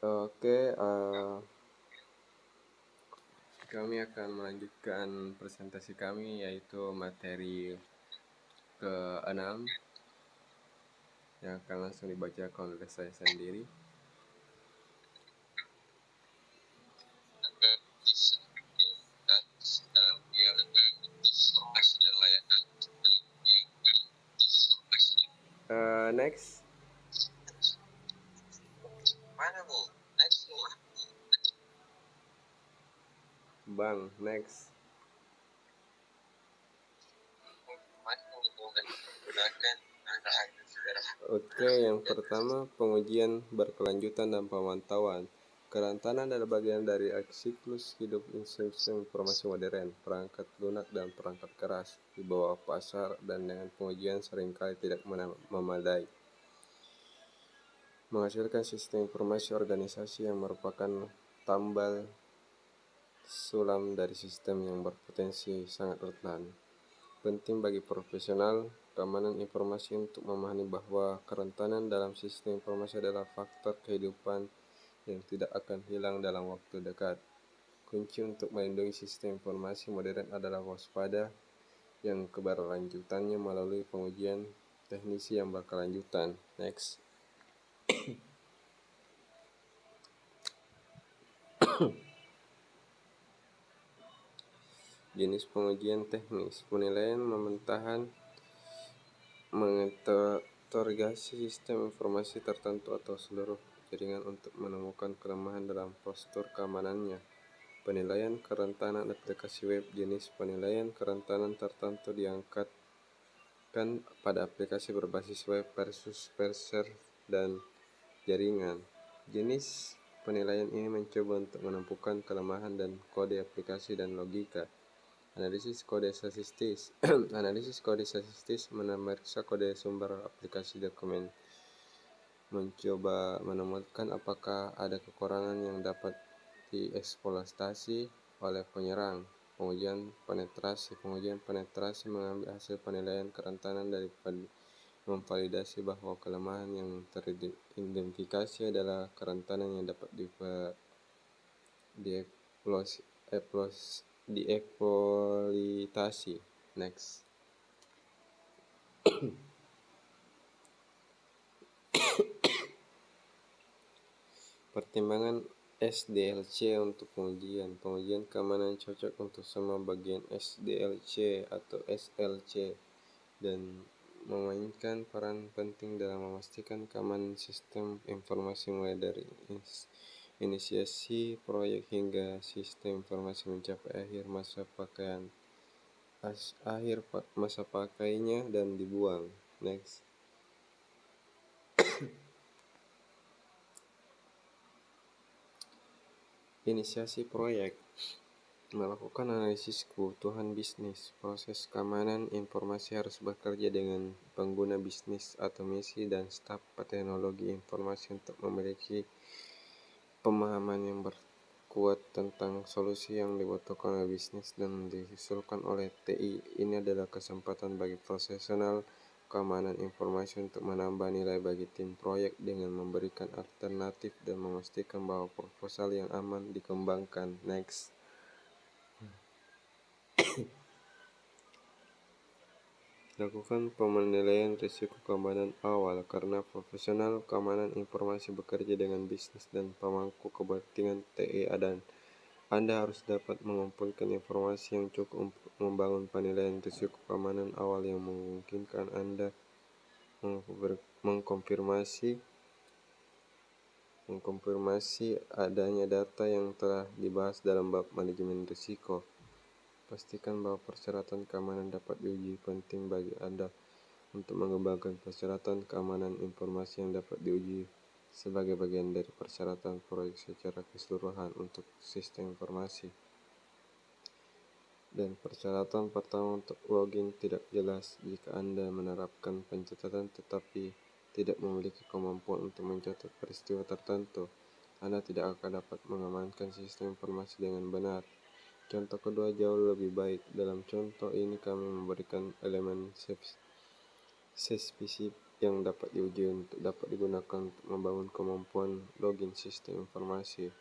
Oke, kami akan melanjutkan presentasi kami, yaitu materi ke-6 yang akan langsung dibacakan oleh saya sendiri. Next. Mana Bu? Next Bu. Bang, next. Mana yang digunakan Oke, yang pertama pengujian berkelanjutan dan pemantauan. Kerentanan adalah bagian dari siklus hidup sistem informasi modern, perangkat lunak dan perangkat keras di bawah pasar, dan dengan pengujian seringkali tidak memadai. Menghasilkan sistem informasi organisasi yang merupakan tambal sulam dari sistem yang berpotensi sangat rentan. Penting bagi profesional keamanan informasi untuk memahami bahwa kerentanan dalam sistem informasi adalah faktor kehidupan yang tidak akan hilang dalam waktu dekat. Kunci untuk melindungi sistem informasi modern adalah waspada yang keberlanjutannya melalui pengujian teknisi yang berkelanjutan. Next. Jenis pengujian teknis. Penilaian mementahan menginterogasi sistem informasi tertentu atau seluruh jaringan untuk menemukan kelemahan dalam postur keamanannya. Penilaian kerentanan aplikasi web. Jenis penilaian kerentanan tertentu diangkatkan pada aplikasi berbasis web versus browser dan jaringan. Jenis penilaian ini mencoba untuk menemukan kelemahan dan kode aplikasi dan logika. Analisis kode statistis. Analisis kode statistis memeriksa kode sumber aplikasi dokumen, mencoba menemukan apakah ada kekurangan yang dapat dieksploitasi oleh penyerang. Pengujian penetrasi. Pengujian penetrasi mengambil hasil penilaian kerentanan dari memvalidasi bahwa kelemahan yang teridentifikasi adalah kerentanan yang dapat dieksploitasi. Next. Pertimbangan SDLC untuk pengujian. Pengujian keamanan cocok untuk semua bagian SDLC atau SLC dan memainkan peran penting dalam memastikan keamanan sistem informasi mulai dari inisiasi proyek hingga sistem informasi mencapai akhir masa pakainya dan dibuang. Next. Inisiasi proyek. Melakukan analisis kebutuhan bisnis. Proses keamanan informasi harus bekerja dengan pengguna bisnis atau misi dan staf teknologi informasi untuk memiliki pemahaman yang kuat tentang solusi yang dibutuhkan oleh bisnis dan diusulkan oleh TI. Ini adalah kesempatan bagi profesional keamanan informasi untuk menambah nilai bagi tim proyek dengan memberikan alternatif dan memastikan bahwa proposal yang aman dikembangkan. Next. Lakukan penilaian risiko keamanan awal karena profesional keamanan informasi bekerja dengan bisnis dan pemangku kepentingan TI dan Anda harus dapat mengumpulkan informasi yang cukup untuk membangun penilaian risiko keamanan awal yang memungkinkan Anda mengkonfirmasi adanya data yang telah dibahas dalam bab manajemen risiko. Pastikan bahwa persyaratan keamanan dapat diuji. Penting bagi Anda untuk mengembangkan persyaratan keamanan informasi yang dapat diuji sebagai bagian dari persyaratan proyek secara keseluruhan untuk sistem informasi. Dan persyaratan pertama untuk login tidak jelas. Jika Anda menerapkan pencatatan tetapi tidak memiliki kemampuan untuk mencatat peristiwa tertentu, Anda tidak akan dapat mengamankan sistem informasi dengan benar. Contoh kedua jauh lebih baik. Dalam contoh ini kami memberikan elemen yang dapat diuji untuk dapat digunakan untuk membangun kemampuan login sistem informasi.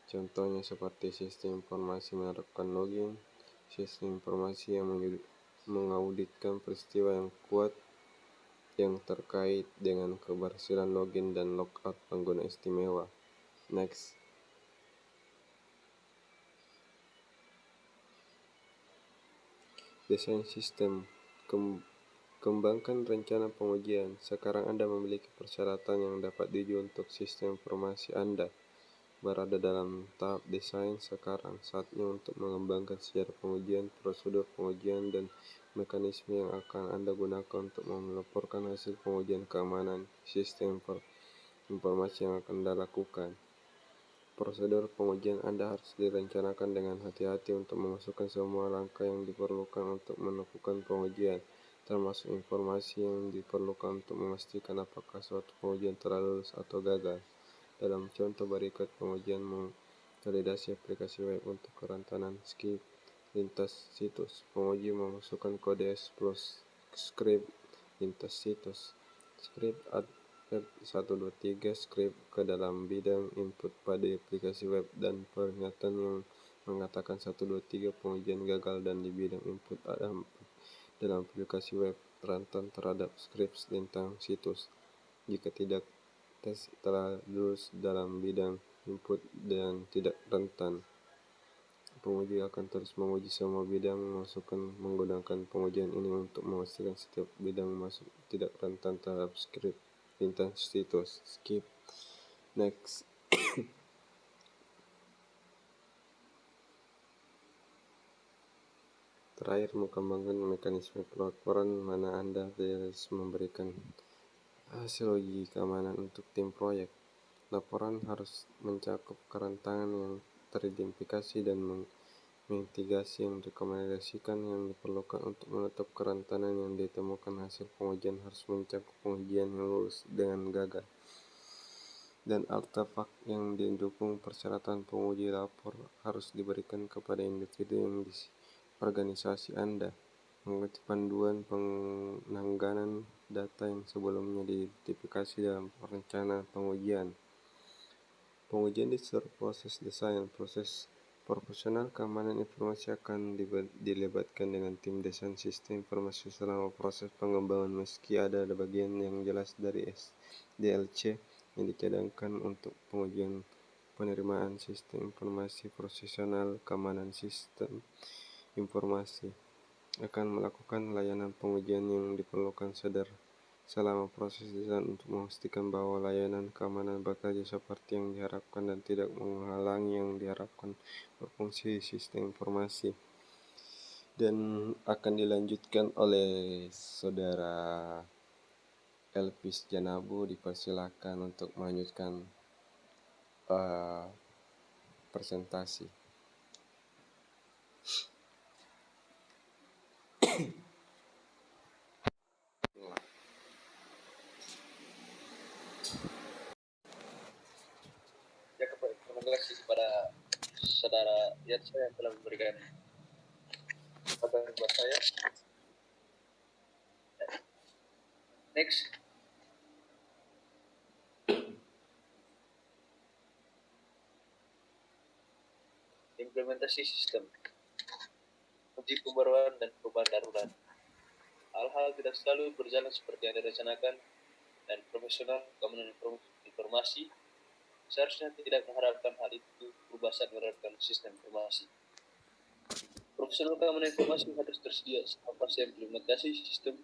Contohnya seperti sistem informasi menerapkan login, sistem informasi yang mengauditkan peristiwa yang kuat yang terkait dengan keberhasilan login dan logout pengguna istimewa. Next. Desain sistem. Kembangkan rencana pengujian. Sekarang Anda memiliki persyaratan yang dapat diuji untuk sistem informasi Anda. Berada dalam tahap desain sekarang, saatnya untuk mengembangkan sejarah pengujian, prosedur pengujian, dan mekanisme yang akan Anda gunakan untuk melaporkan hasil pengujian keamanan sistem informasi yang akan Anda lakukan. Prosedur pengujian Anda harus direncanakan dengan hati-hati untuk memasukkan semua langkah yang diperlukan untuk melakukan pengujian, termasuk informasi yang diperlukan untuk memastikan apakah suatu pengujian telah lulus atau gagal. Dalam contoh berikut, pengujian validasi aplikasi web untuk kerentanan skip lintas situs. Penguji memasukkan kode script lintas situs. Script add 123 script ke dalam bidang input pada aplikasi web dan peringatan yang mengatakan 123 pengujian gagal, dan di bidang input ada 4 dalam aplikasi web rentan terhadap script tentang situs. Jika tidak, tes telah lulus dalam bidang input dan tidak rentan. Penguji akan terus menguji semua bidang masukan menggunakan pengujian ini untuk memastikan setiap bidang masuk tidak rentan terhadap script lintas situs. Skip. Next. Terakhir, mengembangkan mekanisme pelaporan mana Anda harus memberikan hasil uji keamanan untuk tim proyek. Laporan harus mencakup kerentanan yang teridentifikasi dan mitigasi yang direkomendasikan yang diperlukan untuk menutup kerentanan yang ditemukan. Hasil pengujian harus mencakup pengujian yang lulus dengan gagal dan artefak yang didukung persyaratan penguji. Lapor harus diberikan kepada individu yang di organisasi Anda mengikuti panduan penanganan data yang sebelumnya diidentifikasi dalam rencana pengujian. Pengujian di seluruh proses desain. Proses profesional keamanan informasi akan dilibatkan dengan tim desain sistem informasi selama proses pengembangan, meski ada bagian yang jelas dari SDLC yang dicadangkan untuk pengujian penerimaan sistem informasi. Profesional keamanan sistem informasi akan melakukan layanan pengujian yang diperlukan selama proses desain untuk memastikan bahwa layanan keamanan bekerja seperti yang diharapkan dan tidak menghalangi yang diharapkan berfungsi sistem informasi. Dan akan dilanjutkan oleh Saudara Elvis Janabu. Dipersilakan untuk melanjutkan presentasi. Terima kasih kepada saudara Yatsa yang telah memberikan kabar buat saya. Next. Implementasi sistem, uji pembaruan dan perubahan darurat. Hal-hal tidak selalu berjalan seperti yang direncanakan, dan profesional keamanan informasi seharusnya tidak mengharapkan hal itu berubah saat menerapkan sistem informasi. Profesional keamanan informasi harus tersedia selama fase implementasi sistem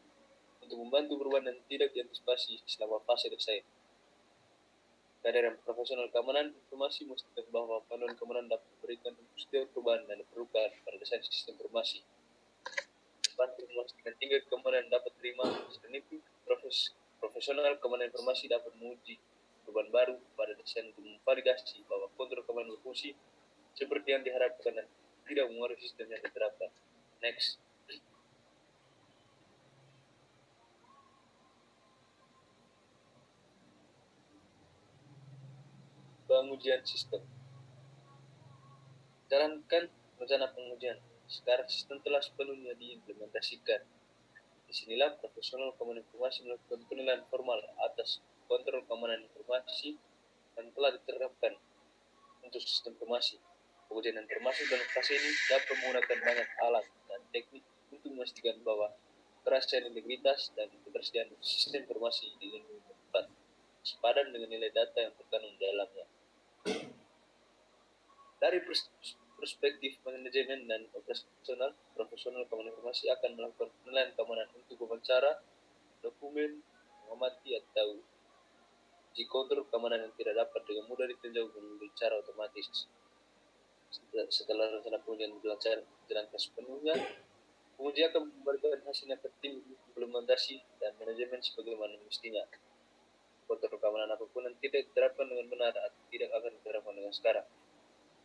untuk membantu perubahan dan tidak diantisipasi selama fase desain. Kehadiran profesional keamanan informasi memastikan bahwa panduan keamanan dapat diberikan untuk setiap perubahan dan diperlukan pada desain sistem informasi. Bantu memastikan tingkat keamanan dapat terima. Selain itu, profesional keamanan informasi dapat menguji perubahan baru pada desain untuk memvalidasi bahwa kontrol keamanan berfungsi seperti yang diharapkan dan tidak mengaruhi sistem yang diterapkan. Next. Pengujian sistem. Jalankan rencana pengujian. Sekarang sistem telah sepenuhnya diimplementasikan. Disinilah profesional keamanan informasi melakukan penilaian formal atas kontrol keamanan informasi yang telah diterapkan untuk sistem informasi. Pengujian informasi dalam fase ini dapat menggunakan banyak alat dan teknik untuk memastikan bahwa kerahasiaan integritas dan ketersediaan sistem informasi dilindungi tepat, sepadan dengan nilai data yang terkandung di dalamnya. Dari perspektif manajemen dan operasional, profesional keamanan informasi akan melakukan penilaian keamanan untuk wawancara, dokumen, mengamati atau uji kontrol keamanan yang tidak dapat dengan mudah ditinjau melalui cara otomatis. Setelah rencana pengujian dijalankan sepenuhnya, penguji akan memberikan hasilnya ke tim implementasi dan manajemen sebagaimana mestinya. Kontrol keamanan apapun yang tidak diterapkan dengan benar atau tidak akan diterapkan dengan sekarang.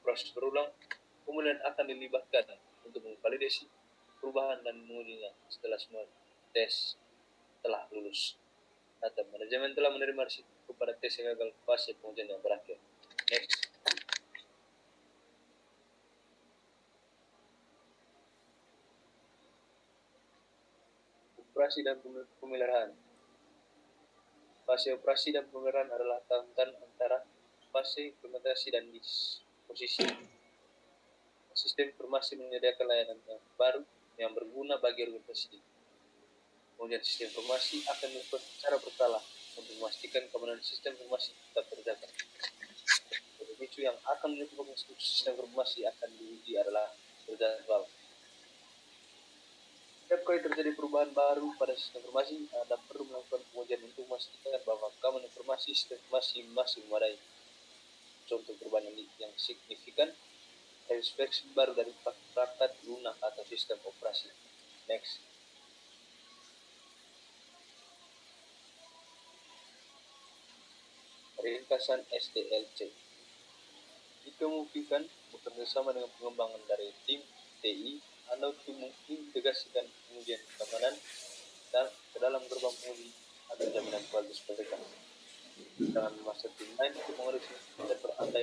Proses berulang, kemudian akan dilibatkan untuk memvalidasi perubahan dan mengujinya setelah semua tes telah lulus. Atau manajemen telah menerima risiko pada tes yang gagal fase pengujian yang berakhir. Next. Operasi dan pemeliharaan. Fase operasi dan pemeliharaan adalah tahapan antara fase implementasi dan disposisi. Sistem informasi menyediakan layanan yang baru yang berguna bagi organisasi. Kemudian sistem informasi akan dilakukan secara berkala untuk memastikan keamanan sistem informasi tetap terjaga. Isu yang akan menyebabkan sistem informasi akan diuji adalah berjadwal. Setiap kali terjadi perubahan baru pada sistem informasi, Anda perlu melakukan pengujian untuk memastikan bahwa keamanan informasi sistem informasi masih memadai. Contoh perubahan yang signifikan, inspeksi baru dari perangkat lunak atau sistem operasi. Next. Ringkasan SDLC. Jika memungkinkan, bekerja sama dengan pengembangan dari tim TI, Anda untuk mengintegrasikan pengujian keamanan dan ke dalam gerbang penguji agar jaminan kualitas mereka. Jangan memaksa tim lain untuk mengoreksi server Anda.